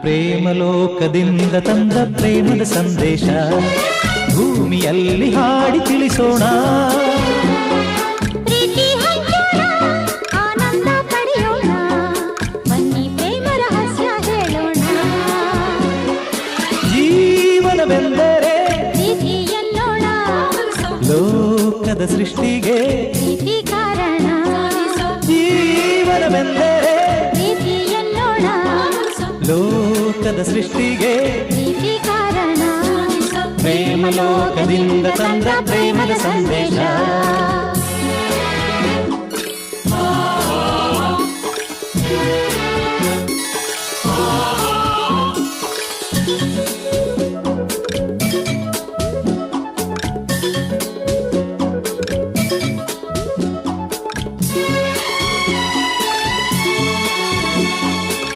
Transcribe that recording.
ಪ್ರೇಮಲೋಕದಿಂದ ತಂದ ಪ್ರೇಮದ ಸಂದೇಶ ಭೂಮಿಯಲ್ಲಿ ಹಾಡಿ ತಿಳಿಸೋಣ. ಪ್ರೀತಿ ಹಂಚೋಣ, ಆನಂದ ಪಡೆಯೋಣ, ಬನ್ನಿ ಪ್ರೇಮ ರಹಸ್ಯ ಹೇಳೋಣ. ಜೀವನವೆಂದರೆ ಪ್ರೀತಿ ಎನ್ನೋಣ, ಲೋಕದ ಸೃಷ್ಟಿಗೆ ಪ್ರೀತಿ ಕಾರಣ. ಜೀವನವೆಂದರೆ ಪ್ರೀತಿ ಎನ್ನೋಣ, ಲೋಕದ ಸೃಷ್ಟಿಗೆ ಪ್ರೀತಿ ಕಾರಣ. ಪ್ರೇಮಲೋಕದಿಂದ ತಂದ ಪ್ರೇಮದ ಸಂದೇಶ.